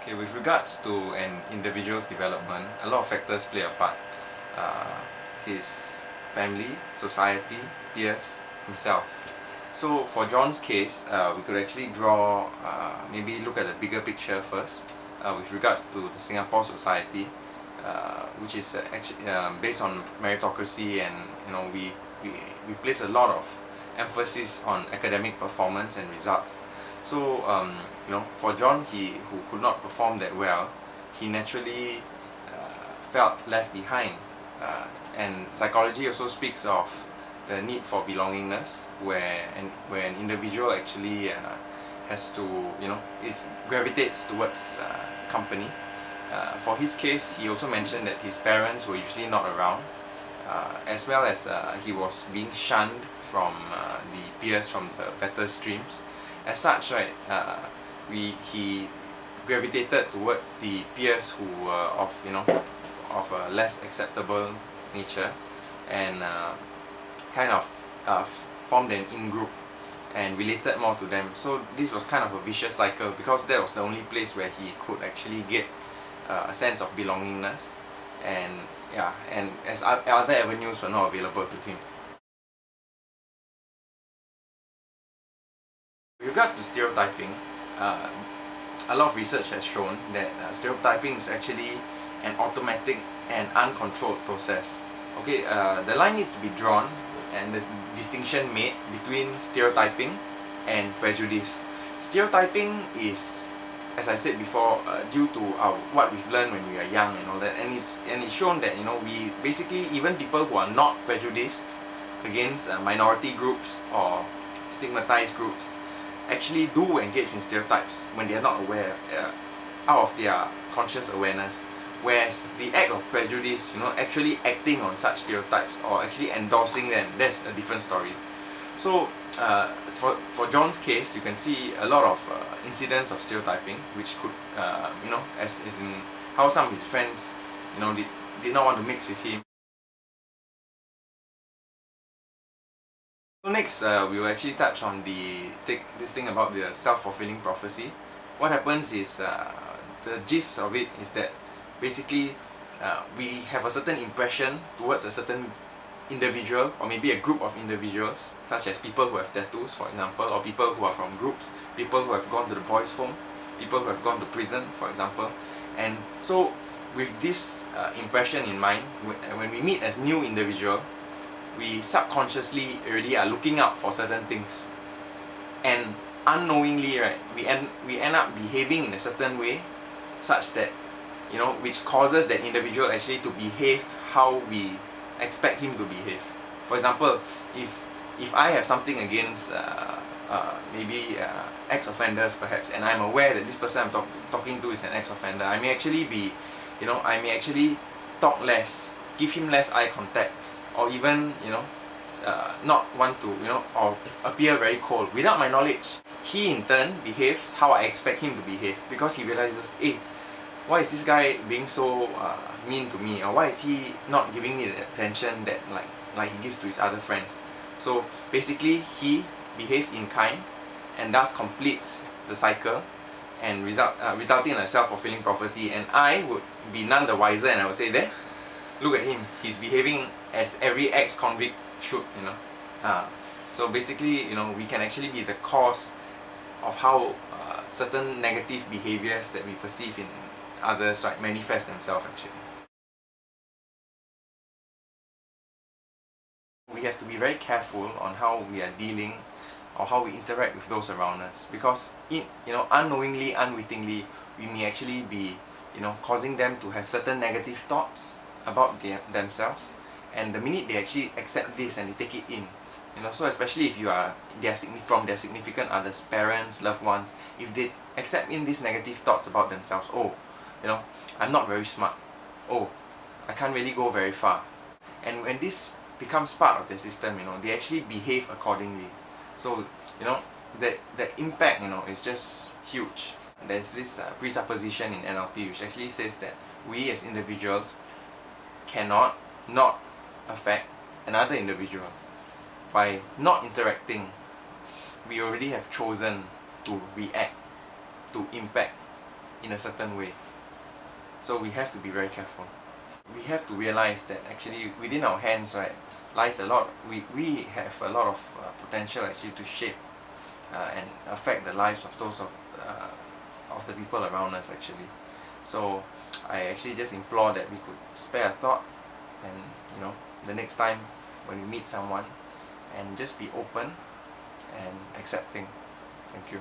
Okay, with regards to an individual's development, a lot of factors play a part. His family, society, peers, himself. So for John's case, we could actually draw, maybe look at the bigger picture first, with regards to the Singapore society, which is actually based on meritocracy, and we place a lot of emphasis on academic performance and results. So for John, who could not perform that well, he naturally felt left behind. And psychology also speaks of the need for belongingness, where an individual actually has to, gravitates towards company. For his case, he also mentioned that his parents were usually not around, as well as he was being shunned from the peers from the better streams. As such, right, he gravitated towards the peers who were of a less acceptable nature, and kind of formed an in-group and related more to them. So this was kind of a vicious cycle, because that was the only place where he could actually get a sense of belongingness, and as other avenues were not available to him. With regards to stereotyping, a lot of research has shown that stereotyping is actually an automatic and uncontrolled process. Okay, the line needs to be drawn, and there's distinction made between stereotyping and prejudice. Stereotyping is, as I said before, due to what we've learned when we are young and all that, and it's shown that we basically, even people who are not prejudiced against minority groups or stigmatized groups, actually do engage in stereotypes when they are not aware, out of their conscious awareness. Whereas the act of prejudice, actually acting on such stereotypes or actually endorsing them, that's a different story. So for John's case, you can see a lot of incidents of stereotyping, which could, as in how some of his friends, did not want to mix with him. So next, we will actually touch on this thing about the self-fulfilling prophecy. What happens is, the gist of it is that basically we have a certain impression towards a certain individual, or maybe a group of individuals, such as people who have tattoos, for example, or people who are from groups, people who have gone to the boys' home, people who have gone to prison, for example. And so with this impression in mind, when we meet as new individual, we subconsciously already are looking out for certain things, and unknowingly, right, we end up behaving in a certain way, such that which causes that individual actually to behave how we expect him to behave. For example, if I have something against maybe ex-offenders perhaps, and I'm aware that this person I'm talking to is an ex-offender, I may actually be, I may actually talk less, give him less eye contact, or even not want to or appear very cold without my knowledge. He in turn behaves how I expect him to behave, because he realizes, hey, why is this guy being so mean to me, or why is he not giving me the attention that like he gives to his other friends. So basically he behaves in kind, and thus completes the cycle, and resulting in a self-fulfilling prophecy. And I would be none the wiser, and I would say, there, look at him, he's behaving as every ex-convict should, So basically, we can actually be the cause of how certain negative behaviors that we perceive in others, right, manifest themselves actually. We have to be very careful on how we are dealing, or how we interact with those around us, because unknowingly, unwittingly, we may actually be causing them to have certain negative thoughts about themselves, and the minute they actually accept this and they take it in, so especially if you are from their significant others, parents, loved ones, if they accept in these negative thoughts about themselves, oh, I'm not very smart, oh, I can't really go very far, and when this becomes part of their system, they actually behave accordingly. So the impact is just huge. There's this presupposition in NLP which actually says that we as individuals cannot not affect another individual. By not interacting, we already have chosen to react, to impact in a certain way. So we have to be very careful. We have to realize that actually within our hands, right, lies a lot. We have a lot of potential actually to shape and affect the lives of those of the people around us actually. So I actually just implore that we could spare a thought, and the next time when we meet someone, and just be open and accepting. Thank you.